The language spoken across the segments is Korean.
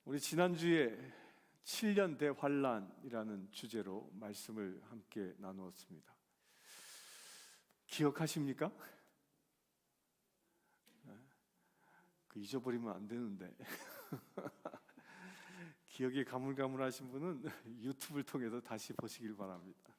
우리 지난주에 7년 대환란이라는 주제로 말씀을 함께 나누었습니다. 기억하십니까? 잊어버리면 안 되는데 기억이 가물가물하신 분은 유튜브를 통해서 다시 보시길 바랍니다.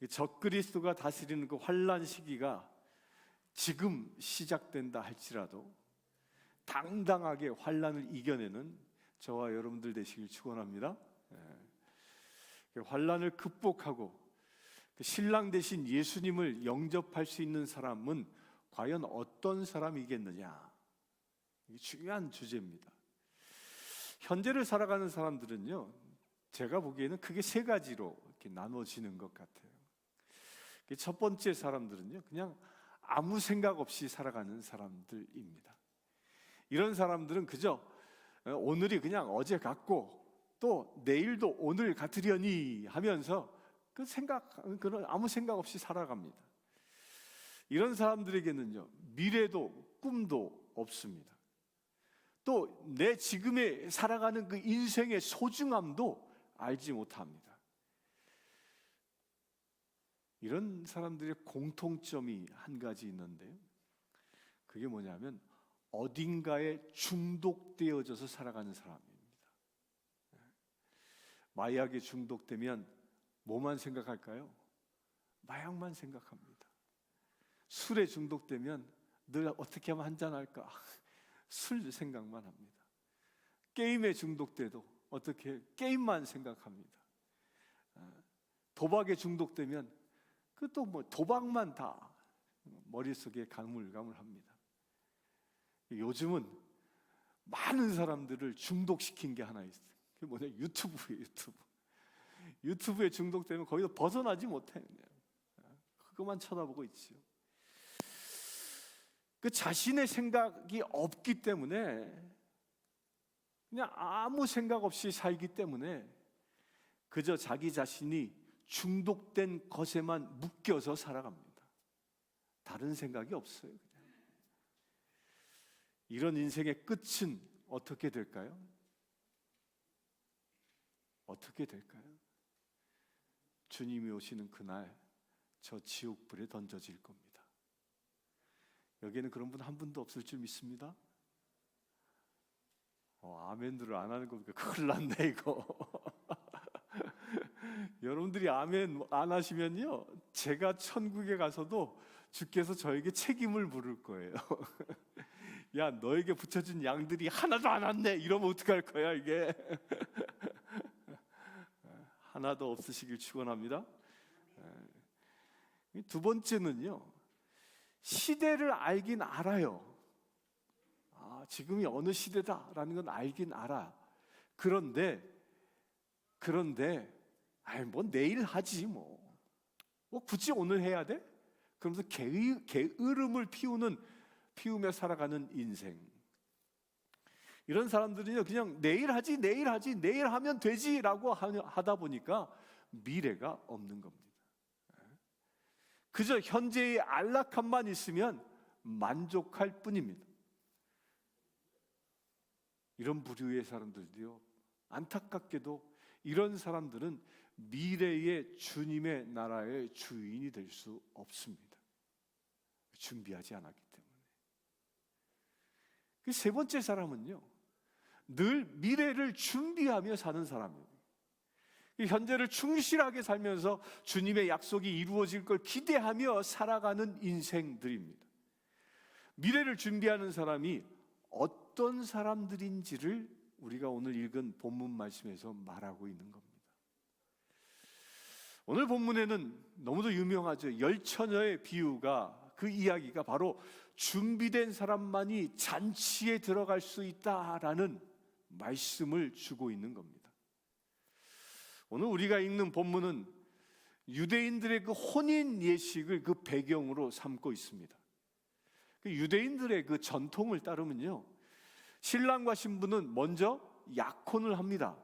적그리스도가 다스리는 그 환란 시기가 지금 시작된다 할지라도 당당하게 환란을 이겨내는 저와 여러분들 되시길 축원합니다. 환란을 극복하고 신랑 되신 예수님을 영접할 수 있는 사람은 과연 어떤 사람이겠느냐? 이게 중요한 주제입니다. 현재를 살아가는 사람들은요, 제가 보기에는 크게 세 가지로 이렇게 나눠지는 것 같아요. 첫 번째 사람들은요, 그냥 아무 생각 없이 살아가는 사람들입니다. 이런 사람들은 그저 오늘이 그냥 어제 같고 또 내일도 오늘 같으려니 하면서 그런 아무 생각 없이 살아갑니다. 이런 사람들에게는요, 미래도 꿈도 없습니다. 또 내 지금에 살아가는 그 인생의 소중함도 알지 못합니다. 이런 사람들의 공통점이 한 가지 있는데요, 그게 뭐냐면 어딘가에 중독되어져서 살아가는 사람입니다. 마약에 중독되면 뭐만 생각할까요? 마약만 생각합니다. 술에 중독되면 늘 어떻게 하면 한잔할까? 술 생각만 합니다. 게임에 중독돼도 어떻게 게임만 생각합니다. 도박에 중독되면 또 도박만 다 머릿속에 가물가물합니다. 요즘은 많은 사람들을 중독시킨 게 하나 있어요. 그게 뭐냐? 유튜브예요. 유튜브에 중독되면 거기서 벗어나지 못해요. 그것만 쳐다보고 있죠. 그 자신의 생각이 없기 때문에, 그냥 아무 생각 없이 살기 때문에 그저 자기 자신이 중독된 것에만 묶여서 살아갑니다. 다른 생각이 없어요. 이런 인생의 끝은 어떻게 될까요? 어떻게 될까요? 주님이 오시는 그날 저 지옥불에 던져질 겁니다. 여기에는 그런 분 한 분도 없을 줄 믿습니다. 아멘들을 안 하는 겁니까? 큰일 났네 이거. 여러분들이 아멘 안 하시면요, 제가 천국에 가서도 주께서 저에게 책임을 물을 거예요. 야, 너에게 붙여준 양들이 하나도 안 왔네, 이러면 어떡할 거야 이게. 하나도 없으시길 축원합니다. 두 번째는요, 시대를 알긴 알아요. 지금이 어느 시대다라는 건 알긴 알아. 그런데 뭐 내일 하지 뭐 굳이 오늘 해야 돼? 그러면서 게으름을 피우며 살아가는 인생. 이런 사람들은요, 그냥 내일 하면 되지라고 하다 보니까 미래가 없는 겁니다. 그저 현재의 안락함만 있으면 만족할 뿐입니다. 이런 부류의 사람들도요, 안타깝게도 이런 사람들은 미래의 주님의 나라의 주인이 될 수 없습니다. 준비하지 않았기 때문에. 그 세 번째 사람은요, 늘 미래를 준비하며 사는 사람이에요. 현재를 충실하게 살면서 주님의 약속이 이루어질 걸 기대하며 살아가는 인생들입니다. 미래를 준비하는 사람이 어떤 사람들인지를 우리가 오늘 읽은 본문 말씀에서 말하고 있는 겁니다. 오늘 본문에는 너무도 유명하죠. 열처녀의 비유가, 그 이야기가 바로 준비된 사람만이 잔치에 들어갈 수 있다라는 말씀을 주고 있는 겁니다. 오늘 우리가 읽는 본문은 유대인들의 그 혼인 예식을 그 배경으로 삼고 있습니다. 그 유대인들의 그 전통을 따르면요, 신랑과 신부는 먼저 약혼을 합니다.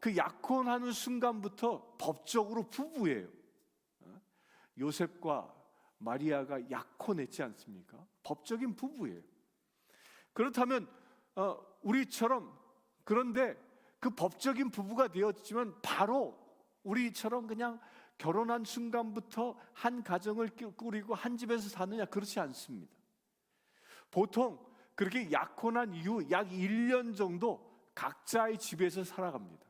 그 약혼하는 순간부터 법적으로 부부예요. 요셉과 마리아가 약혼했지 않습니까? 법적인 부부예요. 그렇다면 우리처럼, 그런데 그 법적인 부부가 되었지만 바로 우리처럼 그냥 결혼한 순간부터 한 가정을 꾸리고 한 집에서 사느냐, 그렇지 않습니다. 보통 그렇게 약혼한 이후 약 1년 정도 각자의 집에서 살아갑니다.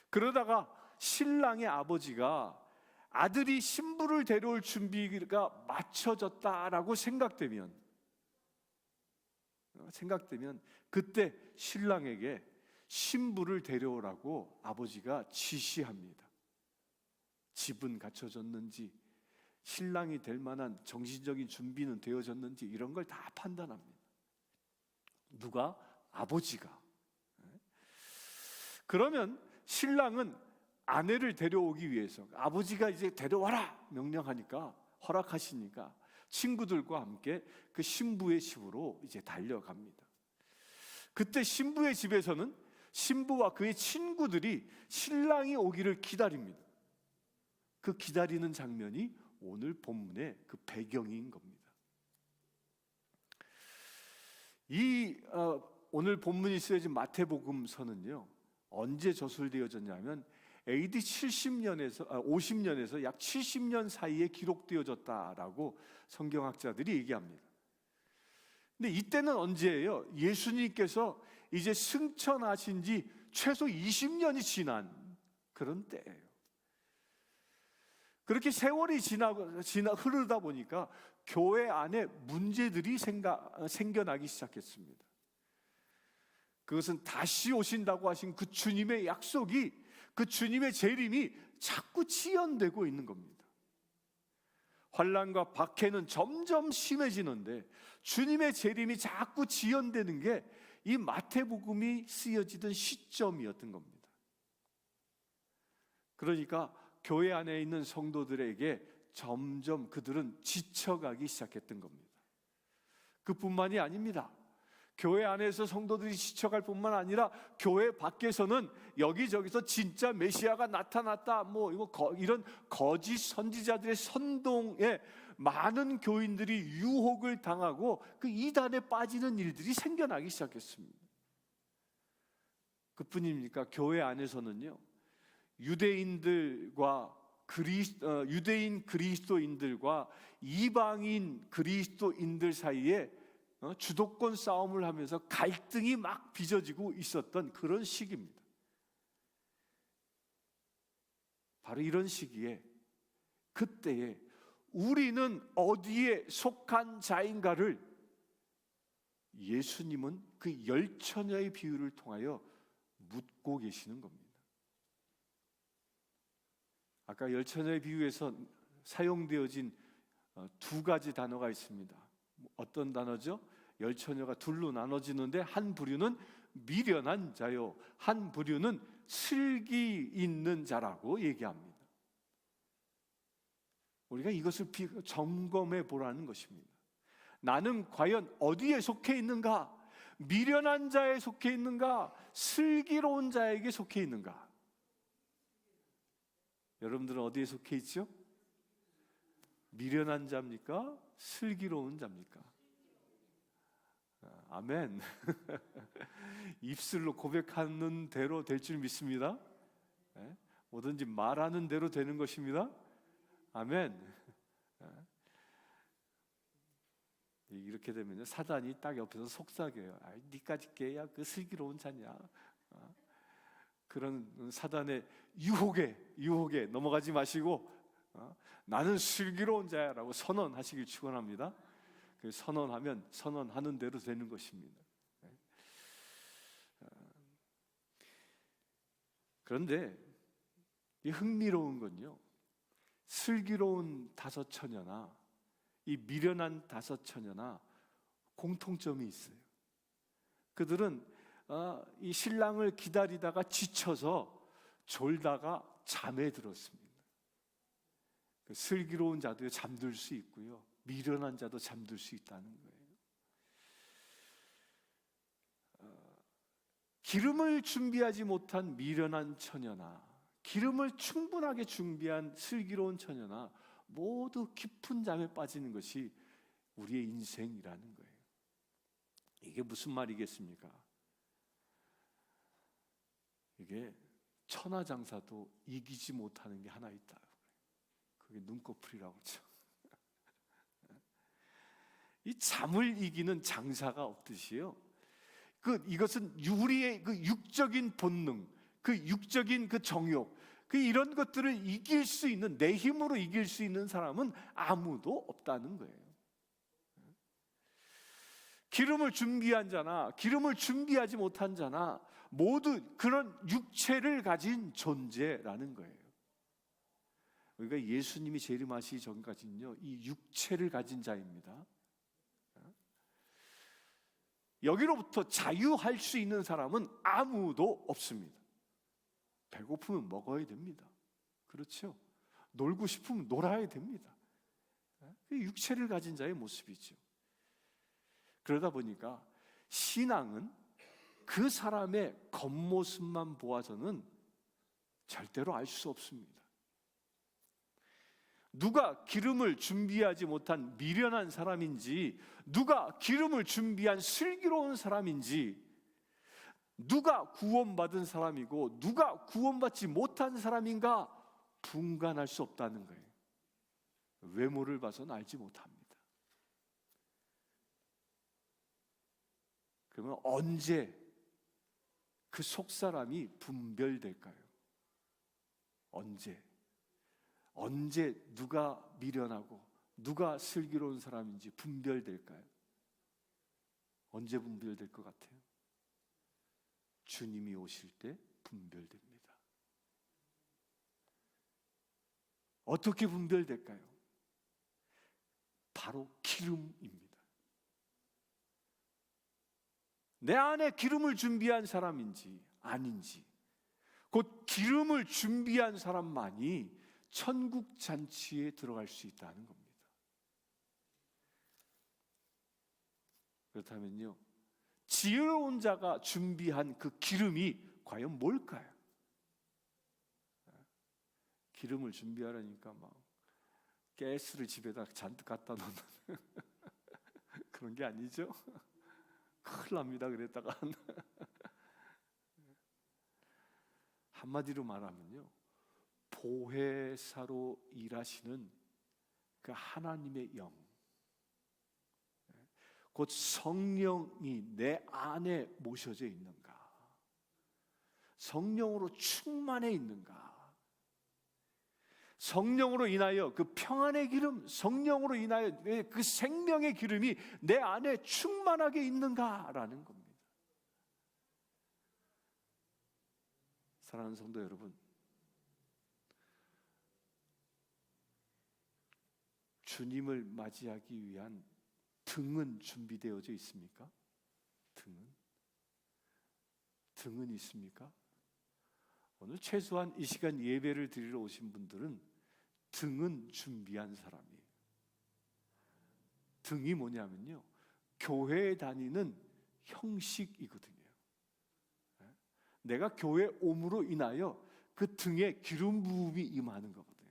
그러다가 신랑의 아버지가 아들이 신부를 데려올 준비가 마쳐졌다라고 생각되면 그때 신랑에게 신부를 데려오라고 아버지가 지시합니다. 집은 갖춰졌는지, 신랑이 될 만한 정신적인 준비는 되어졌는지, 이런 걸 다 판단합니다. 누가? 아버지가. 그러면 신랑은 아내를 데려오기 위해서, 아버지가 이제 데려와라 명령하니까, 허락하시니까 친구들과 함께 그 신부의 집으로 이제 달려갑니다. 그때 신부의 집에서는 신부와 그의 친구들이 신랑이 오기를 기다립니다. 그 기다리는 장면이 오늘 본문의 그 배경인 겁니다. 오늘 본문이 쓰여진 마태복음서는요, 언제 저술되어졌냐면 AD 50년에서 약 70년 사이에 기록되어졌다라고 성경학자들이 얘기합니다. 근데 이때는 언제예요? 예수님께서 이제 승천하신 지 최소 20년이 지난 그런 때예요. 그렇게 세월이 흐르다 보니까 교회 안에 문제들이 생겨나기 시작했습니다. 그것은 다시 오신다고 하신 그 주님의 약속이, 그 주님의 재림이 자꾸 지연되고 있는 겁니다. 환난과 박해는 점점 심해지는데 주님의 재림이 자꾸 지연되는 게 이 마태복음이 쓰여지던 시점이었던 겁니다. 그러니까 교회 안에 있는 성도들에게 점점 그들은 지쳐가기 시작했던 겁니다. 그뿐만이 아닙니다. 교회 안에서 성도들이 지쳐갈 뿐만 아니라 교회 밖에서는 여기저기서 진짜 메시아가 나타났다, 이런 거짓 선지자들의 선동에 많은 교인들이 유혹을 당하고 그 이단에 빠지는 일들이 생겨나기 시작했습니다. 그뿐입니까? 교회 안에서는요, 유대인 그리스도인들과 이방인 그리스도인들 사이에 주도권 싸움을 하면서 갈등이 막 빚어지고 있었던 그런 시기입니다. 바로 이런 시기에, 그때에 우리는 어디에 속한 자인가를 예수님은 그 10처녀의 비유를 통하여 묻고 계시는 겁니다. 아까 10처녀의 비유에서 사용되어진 두 가지 단어가 있습니다. 어떤 단어죠? 10처녀가 둘로 나눠지는데, 한 부류는 미련한 자요, 한 부류는 슬기 있는 자라고 얘기합니다. 우리가 이것을 점검해 보라는 것입니다. 나는 과연 어디에 속해 있는가? 미련한 자에 속해 있는가? 슬기로운 자에게 속해 있는가? 여러분들은 어디에 속해 있죠? 미련한 자입니까? 슬기로운 자입니까? 아멘. 입술로 고백하는 대로 될 줄 믿습니다. 뭐든지 말하는 대로 되는 것입니다. 아멘. 이렇게 되면 사단이 딱 옆에서 속삭여요. 니까지 깨야 그 슬기로운 자냐? 그런 사단의 유혹에 넘어가지 마시고 나는 슬기로운 자야라고 선언하시길 축원합니다. 그 선언하면 선언하는 대로 되는 것입니다. 그런데 이 흥미로운 건요, 슬기로운 5처녀나 이 미련한 5처녀나 공통점이 있어요. 그들은 이 신랑을 기다리다가 지쳐서 졸다가 잠에 들었습니다. 그 슬기로운 자도 잠들 수 있고요, 미련한 자도 잠들 수 있다는 거예요. 기름을 준비하지 못한 미련한 처녀나 기름을 충분하게 준비한 슬기로운 처녀나 모두 깊은 잠에 빠지는 것이 우리의 인생이라는 거예요. 이게 무슨 말이겠습니까? 이게 천하장사도 이기지 못하는 게 하나 있다. 그게 눈꺼풀이라고 그러죠. 이 잠을 이기는 장사가 없듯이요. 이것은 우리의 그 육적인 본능, 그 육적인 그 정욕, 이런 것들을 이길 수 있는, 내 힘으로 이길 수 있는 사람은 아무도 없다는 거예요. 기름을 준비한 자나 기름을 준비하지 못한 자나 모두 그런 육체를 가진 존재라는 거예요. 우리가 예수님이 재림하시기 전까지는요, 이 육체를 가진 자입니다. 여기로부터 자유할 수 있는 사람은 아무도 없습니다. 배고프면 먹어야 됩니다. 그렇죠? 놀고 싶으면 놀아야 됩니다. 육체를 가진 자의 모습이죠. 그러다 보니까 신앙은 그 사람의 겉모습만 보아서는 절대로 알 수 없습니다. 누가 기름을 준비하지 못한 미련한 사람인지, 누가 기름을 준비한 슬기로운 사람인지, 누가 구원받은 사람이고 누가 구원받지 못한 사람인가 분간할 수 없다는 거예요. 외모를 봐서는 알지 못합니다. 그러면 언제 그 속사람이 분별될까요? 언제 누가 미련하고 누가 슬기로운 사람인지 분별될까요? 언제 분별될 것 같아요? 주님이 오실 때 분별됩니다. 어떻게 분별될까요? 바로 기름입니다. 내 안에 기름을 준비한 사람인지 아닌지, 곧 기름을 준비한 사람만이 천국 잔치에 들어갈 수 있다는 겁니다. 그렇다면요, 지혜로운 자가 준비한 그 기름이 과연 뭘까요? 기름을 준비하려니까 막 가스를 집에다 잔뜩 갖다 놓는 그런 게 아니죠. 큰일 납니다. 그랬다가 한마디로 말하면요, 보혜사로 일하시는 그 하나님의 영, 곧 성령이 내 안에 모셔져 있는가, 성령으로 충만해 있는가, 성령으로 인하여 그 평안의 기름, 성령으로 인하여 그 생명의 기름이 내 안에 충만하게 있는가라는 겁니다. 사랑하는 성도 여러분, 주님을 맞이하기 위한 등은 준비되어져 있습니까? 등은 있습니까? 오늘 최소한 이 시간 예배를 드리러 오신 분들은 등은 준비한 사람이에요. 등이 뭐냐면요, 교회에 다니는 형식이거든요. 내가 교회 옴으로 인하여 그 등에 기름 부음이 임하는 거거든요.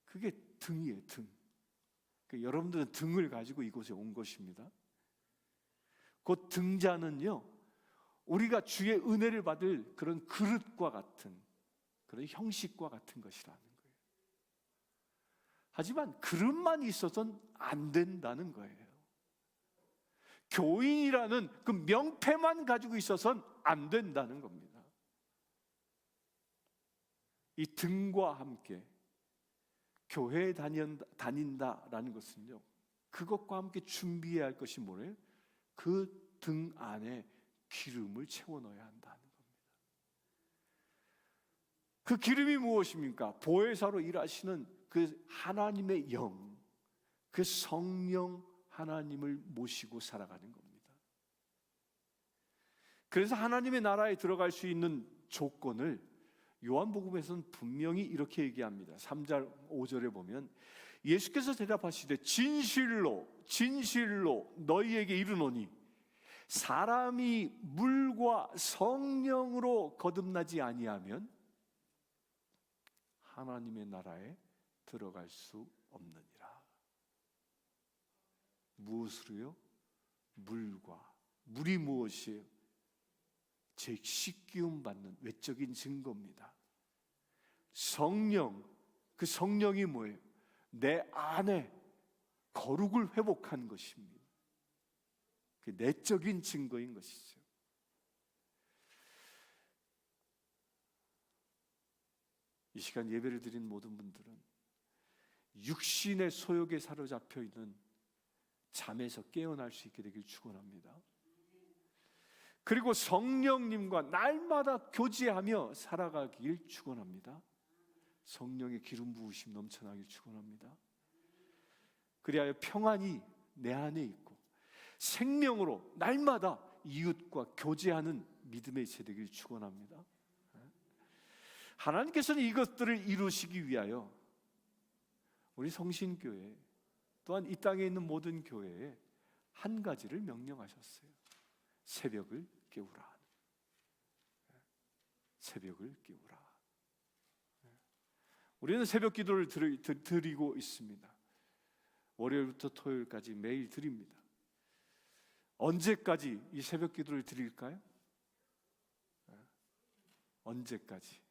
그게 등이에요, 등. 그러니까 여러분들은 등을 가지고 이곳에 온 것입니다. 그 등자는요, 우리가 주의 은혜를 받을 그런 그릇과 같은, 그런 형식과 같은 것이라는 거예요. 하지만 그릇만 있어서는 안 된다는 거예요. 교인이라는 그 명패만 가지고 있어서는 안 된다는 겁니다. 이 등과 함께 교회에 다닌다라는 것은요, 그것과 함께 준비해야 할 것이 뭐래요? 그 등 안에 기름을 채워 넣어야 한다는 겁니다. 그 기름이 무엇입니까? 보혜사로 일하시는 그 하나님의 영, 그 성령 하나님을 모시고 살아가는 겁니다. 그래서 하나님의 나라에 들어갈 수 있는 조건을 요한복음에서는 분명히 이렇게 얘기합니다. 3절 5절에 보면 예수께서 대답하시되 진실로 너희에게 이르노니 사람이 물과 성령으로 거듭나지 아니하면 하나님의 나라에 들어갈 수 없느니라. 무엇으로요? 물이 무엇이에요? 제 씻기움 받는 외적인 증거입니다. 성령, 그 성령이 뭐예요? 내 안에 거룩을 회복한 것입니다. 그 내적인 증거인 것이죠. 이 시간 예배를 드린 모든 분들은 육신의 소욕에 사로잡혀 있는 잠에서 깨어날 수 있게 되길 축원합니다. 그리고 성령님과 날마다 교제하며 살아가길 축원합니다. 성령의 기름 부으심 넘쳐나길 축원합니다. 그리하여 평안이 내 안에 있고 생명으로 날마다 이웃과 교제하는 믿음의 세대길 축원합니다. 하나님께서는 이것들을 이루시기 위하여 우리 성신교회 또한 이 땅에 있는 모든 교회에 한 가지를 명령하셨어요. 새벽을 깨우라. 새벽을 깨우라. 우리는 새벽 기도를 드리고 있습니다. 월요일부터 토요일까지 매일 드립니다. 언제까지 이 새벽 기도를 드릴까요? 언제까지?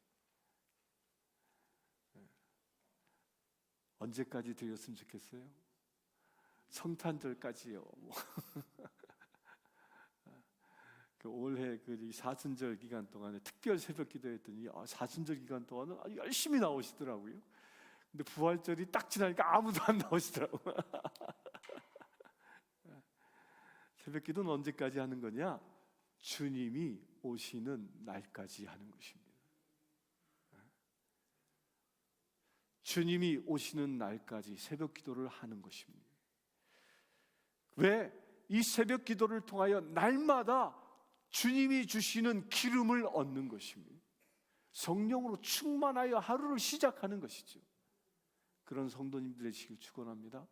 언제까지 드렸으면 좋겠어요? 성탄절까지요. 그 올해 그 사순절 기간 동안에 특별 새벽 기도했더니 사순절 기간 동안은 아주 열심히 나오시더라고요. 근데 부활절이 딱 지나니까 아무도 안 나오시더라고요. 새벽 기도는 언제까지 하는 거냐? 주님이 오시는 날까지 하는 것입니다. 주님이 오시는 날까지 새벽 기도를 하는 것입니다. 왜? 이 새벽 기도를 통하여 날마다 주님이 주시는 기름을 얻는 것입니다. 성령으로 충만하여 하루를 시작하는 것이죠. 그런 성도님들 되시길 축원합니다.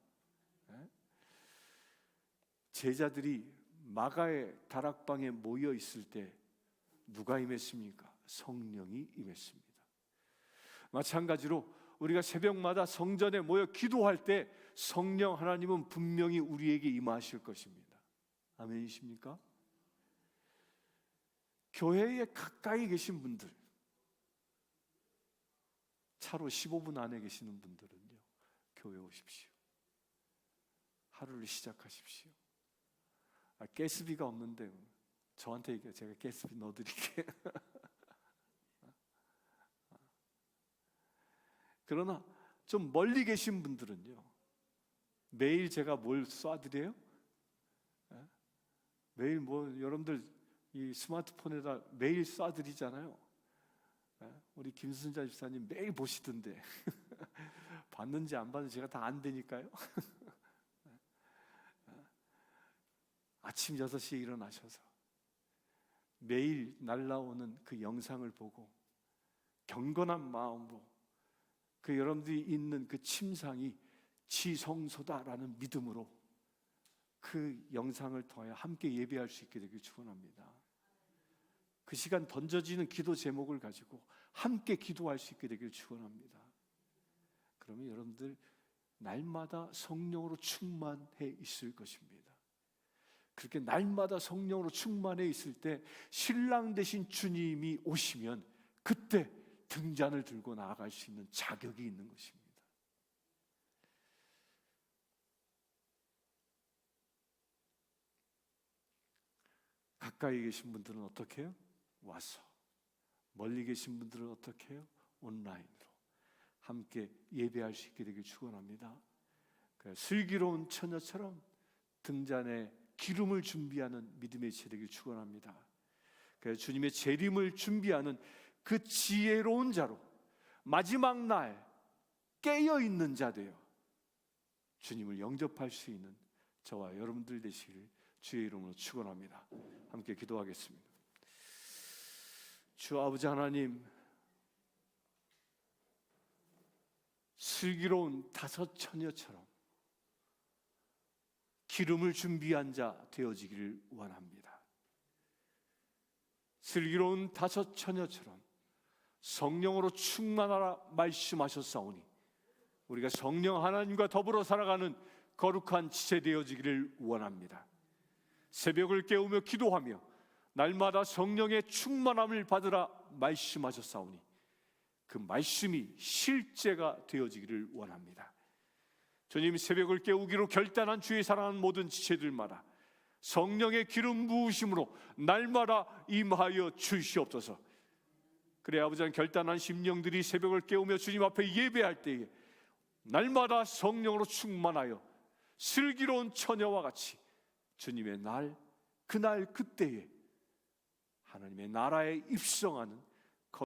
제자들이 마가의 다락방에 모여 있을 때 누가 임했습니까? 성령이 임했습니다. 마찬가지로 우리가 새벽마다 성전에 모여 기도할 때 성령 하나님은 분명히 우리에게 임하실 것입니다. 아멘이십니까? 교회에 가까이 계신 분들, 차로 15분 안에 계시는 분들은요, 교회 오십시오. 하루를 시작하십시오. 가스비가 없는데 저한테 얘기해요. 제가 가스비 넣어드릴게요. 그러나 좀 멀리 계신 분들은요, 매일 제가 뭘 쏴드려요? 매일 뭐 여러분들 이 스마트폰에다 매일 쏴드리잖아요. 우리 김순자 집사님 매일 보시던데 봤는지 안 봤는지 제가 다 안 되니까요. 아침 6시에 일어나셔서 매일 날라오는 그 영상을 보고 경건한 마음으로 그 여러분들이 있는 그 침상이 지성소다라는 믿음으로 그 영상을 통하여 함께 예배할 수 있게 되길 축원합니다. 그 시간 던져지는 기도 제목을 가지고 함께 기도할 수 있게 되길 축원합니다. 그러면 여러분들 날마다 성령으로 충만해 있을 것입니다. 그렇게 날마다 성령으로 충만해 있을 때 신랑 되신 주님이 오시면 그때 등잔을 들고 나아갈 수 있는 자격이 있는 것입니다. 가까이 계신 분들은 어떻게 해요? 와서. 멀리 계신 분들은 어떻게 해요? 온라인으로 함께 예배할 수 있게 되길 축원합니다. 슬기로운 처녀처럼 등잔에 기름을 준비하는 믿음의 세대를 축원합니다. 주님의 재림을 준비하는 그 지혜로운 자로 마지막 날 깨어있는 자 되어 주님을 영접할 수 있는 저와 여러분들 되시길 주의 이름으로 축원합니다. 함께 기도하겠습니다. 주 아버지 하나님, 슬기로운 다섯 처녀처럼 기름을 준비한 자 되어지기를 원합니다. 슬기로운 다섯 처녀처럼 성령으로 충만하라 말씀하셨사오니 우리가 성령 하나님과 더불어 살아가는 거룩한 지체 되어지기를 원합니다. 새벽을 깨우며 기도하며 날마다 성령의 충만함을 받으라 말씀하셨사오니 그 말씀이 실제가 되어지기를 원합니다. 주님, 새벽을 깨우기로 결단한 주의 사랑하는 모든 지체들마다 성령의 기름 부으심으로 날마다 임하여 주시옵소서. 그래 아버지 하나님, 결단한 심령들이 새벽을 깨우며 주님 앞에 예배할 때에 날마다 성령으로 충만하여 슬기로운 처녀와 같이 주님의 날, 그날 그때에 하나님의 나라에 입성하는